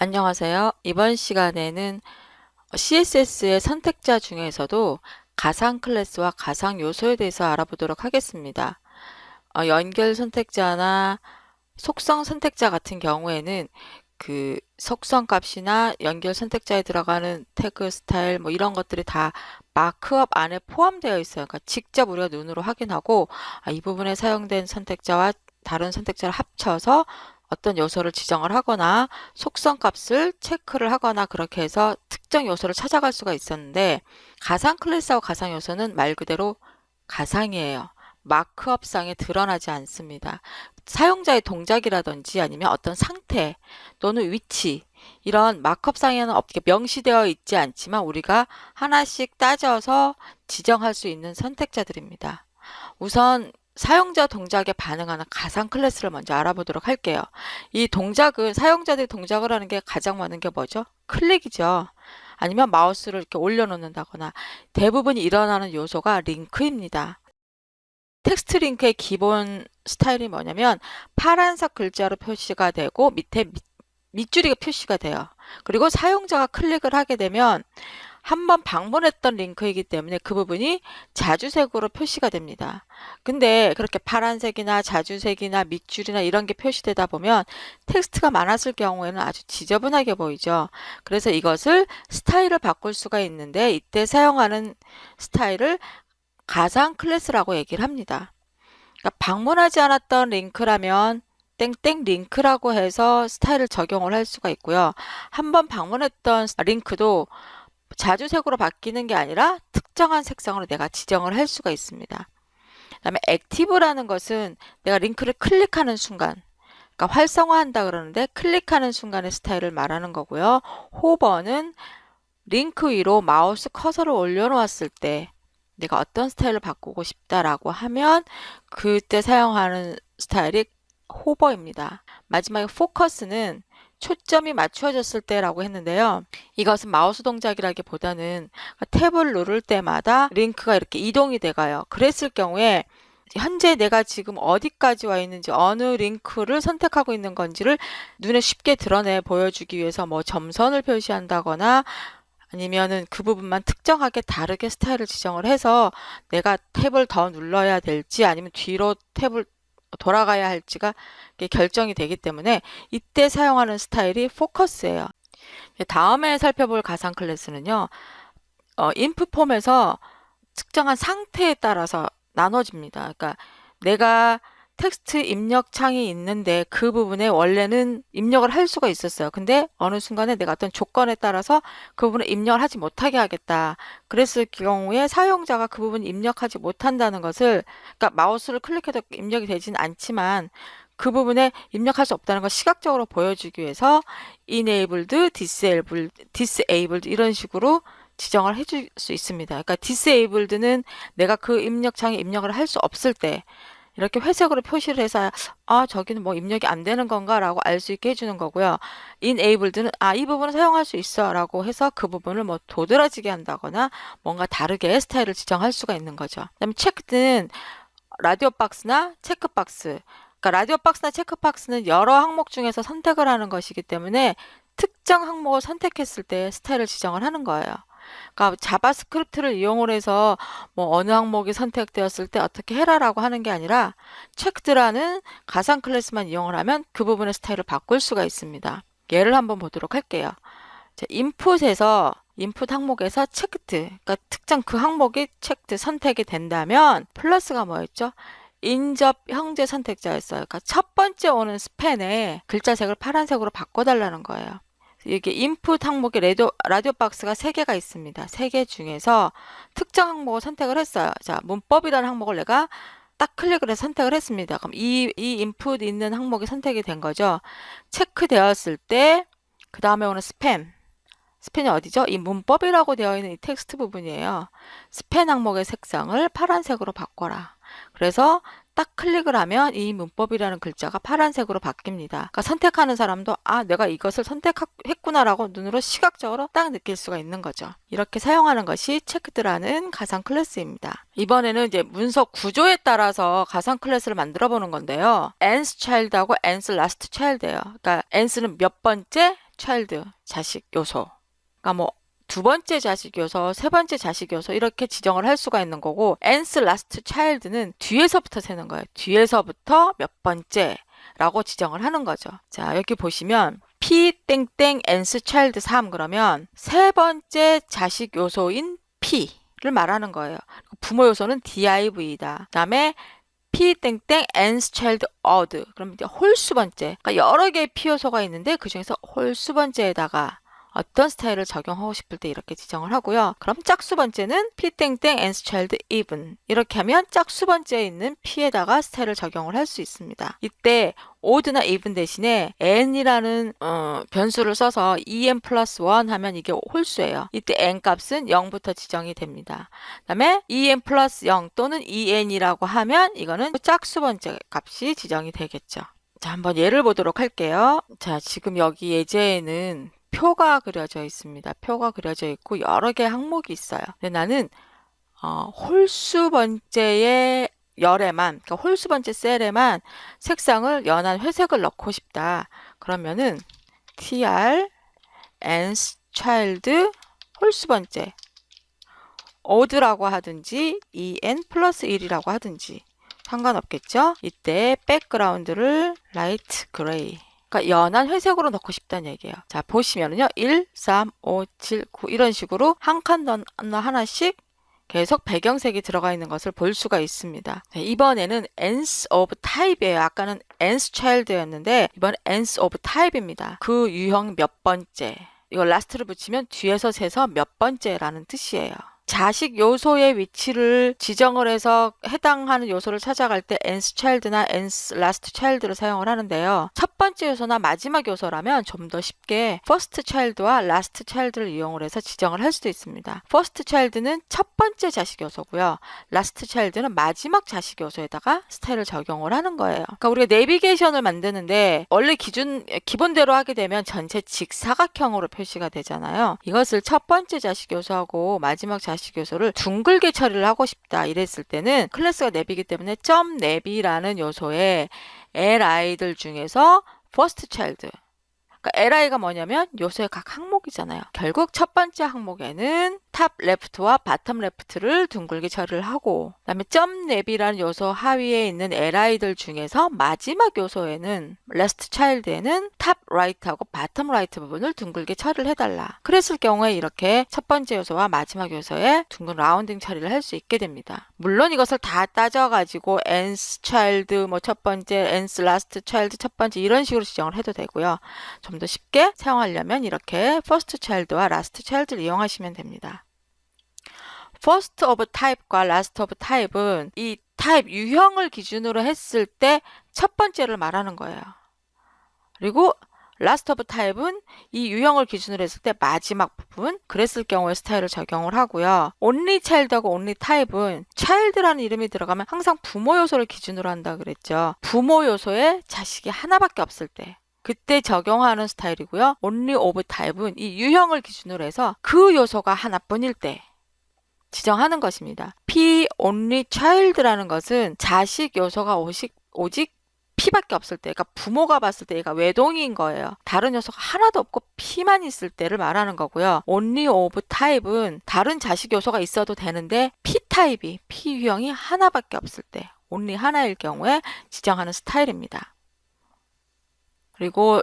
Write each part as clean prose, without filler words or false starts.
안녕하세요. 이번 시간에는 CSS의 선택자 중에서도 가상 클래스와 가상 요소에 대해서 알아보도록 하겠습니다. 연결 선택자나 속성 선택자 같은 경우에는 그 속성 값이나 연결 선택자에 들어가는 태그 스타일 뭐 이런 것들이 다 마크업 안에 포함되어 있어요. 그러니까 직접 우리가 눈으로 확인하고 이 부분에 사용된 선택자와 다른 선택자를 합쳐서 어떤 요소를 지정을 하거나 속성 값을 체크를 하거나 그렇게 해서 특정 요소를 찾아갈 수가 있었는데, 가상 클래스하고 가상 요소는 말 그대로 가상이에요. 마크업상에 드러나지 않습니다. 사용자의 동작이라든지 아니면 어떤 상태 또는 위치, 이런 마크업상에는 없게 명시되어 있지 않지만 우리가 하나씩 따져서 지정할 수 있는 선택자들입니다. 우선 사용자 동작에 반응하는 가상 클래스를 먼저 알아보도록 할게요. 이 동작은 사용자들이 동작을 하는 게 가장 많은 게 뭐죠? 클릭이죠. 아니면 마우스를 이렇게 올려놓는다거나. 대부분이 일어나는 요소가 링크입니다. 텍스트 링크의 기본 스타일이 뭐냐면 파란색 글자로 표시가 되고 밑에 밑줄이가 표시가 돼요. 그리고 사용자가 클릭을 하게 되면 한번 방문했던 링크이기 때문에 그 부분이 자주색으로 표시가 됩니다. 근데 그렇게 파란색이나 자주색이나 밑줄이나 이런 게 표시되다 보면 텍스트가 많았을 경우에는 아주 지저분하게 보이죠. 그래서 이것을 스타일을 바꿀 수가 있는데, 이때 사용하는 스타일을 가상 클래스라고 얘기를 합니다. 그러니까 방문하지 않았던 링크라면 땡땡 링크라고 해서 스타일을 적용을 할 수가 있고요. 한번 방문했던 링크도 자주색으로 바뀌는 게 아니라 특정한 색상으로 내가 지정을 할 수가 있습니다. 그다음에 액티브라는 것은 내가 링크를 클릭하는 순간, 그러니까 활성화한다 그러는데 클릭하는 순간의 스타일을 말하는 거고요. 호버는 링크 위로 마우스 커서를 올려놓았을 때 내가 어떤 스타일을 바꾸고 싶다라고 하면 그때 사용하는 스타일이 호버입니다. 마지막에 포커스는 초점이 맞추어졌을 때라고 했는데요. 이것은 마우스 동작이라기보다는 탭을 누를 때마다 링크가 이렇게 이동이 돼가요. 그랬을 경우에 현재 내가 지금 어디까지 와 있는지, 어느 링크를 선택하고 있는 건지를 눈에 쉽게 드러내 보여주기 위해서 뭐 점선을 표시한다거나 아니면은 그 부분만 특정하게 다르게 스타일을 지정을 해서 내가 탭을 더 눌러야 될지 아니면 뒤로 탭을 돌아가야 할지가 결정이 되기 때문에 이때 사용하는 스타일이 포커스예요. 다음에 살펴볼 가상 클래스는요. 인풋 폼에서 특정한 상태에 따라서 나눠집니다. 그러니까 내가 텍스트 입력 창이 있는데 그 부분에 원래는 입력을 할 수가 있었어요. 근데 어느 순간에 내가 어떤 조건에 따라서 그 부분에 입력을 하지 못하게 하겠다. 그랬을 경우에 사용자가 그 부분 입력하지 못한다는 것을, 그러니까 마우스를 클릭해도 입력이 되지는 않지만 그 부분에 입력할 수 없다는 걸 시각적으로 보여주기 위해서 enabled, disabled 이런 식으로 지정을 해줄 수 있습니다. 그러니까 disabled는 내가 그 입력창에 입력을 할 수 없을 때 이렇게 회색으로 표시를 해서 저기는 뭐 입력이 안 되는 건가 라고 알 수 있게 해주는 거고요. enabled는 이 부분을 사용할 수 있어 라고 해서 그 부분을 뭐 도드라지게 한다거나 뭔가 다르게 스타일을 지정할 수가 있는 거죠. 그다음에 checked는 라디오 박스나 체크박스, 그러니까 라디오 박스나 체크박스는 여러 항목 중에서 선택을 하는 것이기 때문에 특정 항목을 선택했을 때 스타일을 지정을 하는 거예요. 그러니까 자바스크립트를 이용을 해서 뭐 어느 항목이 선택되었을 때 어떻게 해라라고 하는 게 아니라 checked라는 가상 클래스만 이용을 하면 그 부분의 스타일을 바꿀 수가 있습니다. 예를 한번 보도록 할게요. 인풋에서 인풋 항목에서 체크드, 그러니까 특정 그 항목이 체크드 선택이 된다면 플러스가 뭐였죠? 인접 형제 선택자였어요. 그러니까 첫 번째 오는 스팬에 글자색을 파란색으로 바꿔달라는 거예요. 이게 인풋 항목에 라디오 박스가 3개가 있습니다. 3개 중에서 특정 항목을 선택을 했어요. 자, 문법이라는 항목을 내가 딱 클릭을 해서 선택을 했습니다. 그럼 이 인풋 있는 항목이 선택이 된 거죠. 체크되었을 때 그 다음에 오는 스팬이 어디죠? 이 문법이라고 되어 있는 이 텍스트 부분이에요. 스팬 항목의 색상을 파란색으로 바꿔라. 그래서 딱 클릭을 하면 이 문법이라는 글자가 파란색으로 바뀝니다. 그러니까 선택하는 사람도 내가 이것을 선택했구나라고 눈으로 시각적으로 딱 느낄 수가 있는 거죠. 이렇게 사용하는 것이 체크드라는 가상 클래스입니다. 이번에는 이제 문서 구조에 따라서 가상 클래스를 만들어 보는 건데요. nth child하고 nth last child예요. 그러니까 nth는 몇 번째, child, 자식 요소. 그러니까 뭐 두 번째 자식 요소, 세 번째 자식 요소 이렇게 지정을 할 수가 있는 거고 nth last child는 뒤에서부터 세는 거예요. 뒤에서부터 몇 번째라고 지정을 하는 거죠. 자, 여기 보시면 p 땡땡 nth child 3 그러면 세 번째 자식 요소인 p를 말하는 거예요. 부모 요소는 div다. 그다음에 p 땡땡 nth child odd. 그럼 이제 홀수 번째. 그러니까 여러 개의 p 요소가 있는데 그 중에서 홀수 번째에다가 어떤 스타일을 적용하고 싶을 때 이렇게 지정을 하고요. 그럼 짝수 번째는 p 땡땡 nth child even. 이렇게 하면 짝수 번째에 있는 p에다가 스타일을 적용을 할 수 있습니다. 이때 odd나 even 대신에 n이라는 변수를 써서 en 플러스 1 하면 이게 홀수예요. 이때 n 값은 0부터 지정이 됩니다. 그 다음에 en 플러스 0 또는 en이라고 하면 이거는 짝수 번째 값이 지정이 되겠죠. 자, 한번 예를 보도록 할게요. 자, 지금 여기 예제에는 표가 그려져 있습니다. 표가 그려져 있고 여러 개의 항목이 있어요. 근데 나는 홀수 번째의 열에만, 그러니까 홀수 번째 셀에만 색상을 연한 회색을 넣고 싶다. 그러면은 tr nth child 홀수 번째 odd라고 하든지 en 플러스 1이라고 하든지 상관없겠죠? 이때 백그라운드를 라이트 그레이, 그러니까 연한 회색으로 넣고 싶다는 얘기예요. 자, 보시면은요. 1, 3, 5, 7, 9 이런 식으로 한 칸 하나씩 계속 배경색이 들어가 있는 것을 볼 수가 있습니다. 네, 이번에는 nth of type이에요. 아까는 nth child였는데 이번 nth of type입니다. 그 유형 몇 번째. 이거 last를 붙이면 뒤에서 세서 몇 번째라는 뜻이에요. 자식 요소의 위치를 지정을 해서 해당하는 요소를 찾아갈 때 nth child나 nth last child를 사용을 하는데요. 첫 번째 요소나 마지막 요소라면 좀 더 쉽게 first child와 last child를 이용을 해서 지정을 할 수도 있습니다. first child는 첫 번째 자식 요소고요. last child는 마지막 자식 요소에다가 스타일을 적용을 하는 거예요. 그러니까 우리가 내비게이션을 만드는데 원래 기본대로 하게 되면 전체 직사각형으로 표시가 되잖아요. 이것을 첫 번째 자식 요소하고 마지막 자식 요소를 둥글게 처리를 하고 싶다 이랬을 때는 클래스가 내비이기 때문에 점 내비라는 요소에 li들 중에서 first child, 그러니까 li가 뭐냐면 요소의 각 항목이잖아요. 결국 첫 번째 항목에는 탑 레프트와 바텀 레프트를 둥글게 처리를 하고, 그다음에 점 내비라는 요소 하위에 있는 li들 중에서 마지막 요소에는 last child에는 탑 라이트하고 바텀 라이트 부분을 둥글게 처리를 해달라. 그랬을 경우에 이렇게 첫 번째 요소와 마지막 요소에 둥근 라운딩 처리를 할 수 있게 됩니다. 물론 이것을 다 따져가지고 nth child 뭐 첫 번째, nth last child 첫 번째 이런 식으로 지정을 해도 되고요. 좀 더 쉽게 사용하려면 이렇게 first child와 last child를 이용하시면 됩니다. first of type과 last of type은 이 타입 유형을 기준으로 했을 때 첫 번째를 말하는 거예요. 그리고 last of type은 이 유형을 기준으로 했을 때 마지막 부분, 그랬을 경우에 스타일을 적용을 하고요. only child하고 only type은 child라는 이름이 들어가면 항상 부모 요소를 기준으로 한다 그랬죠. 부모 요소에 자식이 하나밖에 없을 때 그때 적용하는 스타일이고요. only of type은 이 유형을 기준으로 해서 그 요소가 하나뿐일 때 지정하는 것입니다. P only child라는 것은 자식 요소가 오직 P밖에 없을 때, 그러니까 부모가 봤을 때 얘가 외동인 거예요. 다른 요소가 하나도 없고 P만 있을 때를 말하는 거고요. only of type은 다른 자식 요소가 있어도 되는데 P 타입이 P 유형이 하나밖에 없을 때, only 하나일 경우에 지정하는 스타일입니다. 그리고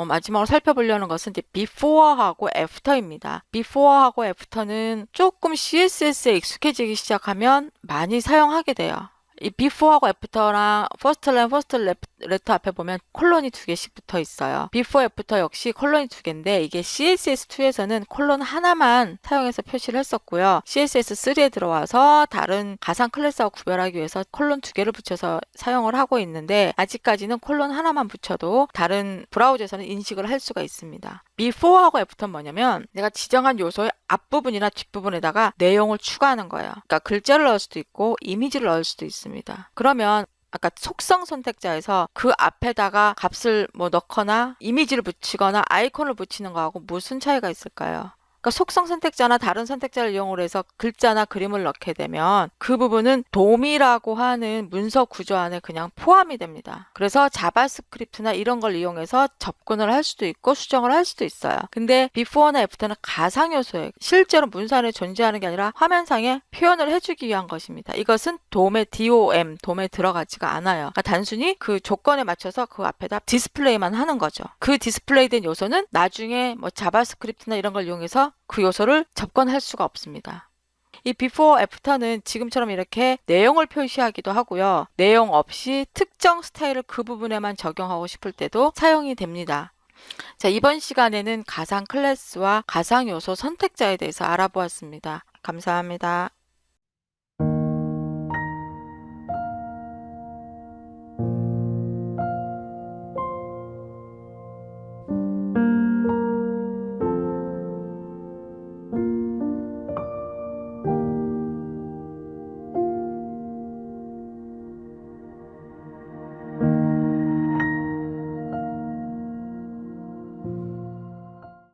마지막으로 살펴보려는 것은 이제 before하고 after입니다. before하고 after는 조금 CSS에 익숙해지기 시작하면 많이 사용하게 돼요. 이 before하고 after랑 first line, first letter 앞에 보면 콜론이 2개씩 붙어 있어요. before, after 역시 콜론이 2개인데 이게 CSS2에서는 콜론 하나만 사용해서 표시를 했었고요. CSS3에 들어와서 다른 가상 클래스하고 구별하기 위해서 콜론 2개를 붙여서 사용을 하고 있는데 아직까지는 콜론 하나만 붙여도 다른 브라우저에서는 인식을 할 수가 있습니다. before하고 after는 뭐냐면 내가 지정한 요소의 앞부분이나 뒷부분에다가 내용을 추가하는 거예요. 그러니까 글자를 넣을 수도 있고 이미지를 넣을 수도 있습니다. 그러면 아까 속성 선택자에서 그 앞에다가 값을 뭐 넣거나 이미지를 붙이거나 아이콘을 붙이는 거하고 무슨 차이가 있을까요? 그러니까 그러니까 속성 선택자나 다른 선택자를 이용을 해서 글자나 그림을 넣게 되면 그 부분은 DOM이라고 하는 문서 구조 안에 그냥 포함이 됩니다. 그래서 자바스크립트나 이런 걸 이용해서 접근을 할 수도 있고 수정을 할 수도 있어요. 근데 before나 after는 가상 요소예요. 실제로 문서 안에 존재하는 게 아니라 화면상에 표현을 해주기 위한 것입니다. 이것은 DOM에 들어가지가 않아요. 그러니까 단순히 그 조건에 맞춰서 그 앞에다 디스플레이만 하는 거죠. 그 디스플레이된 요소는 나중에 뭐 자바스크립트나 이런 걸 이용해서 그 요소를 접근할 수가 없습니다. 이 before, after는 지금처럼 이렇게 내용을 표시하기도 하고요. 내용 없이 특정 스타일을 그 부분에만 적용하고 싶을 때도 사용이 됩니다. 자, 이번 시간에는 가상 클래스와 가상 요소 선택자에 대해서 알아보았습니다. 감사합니다.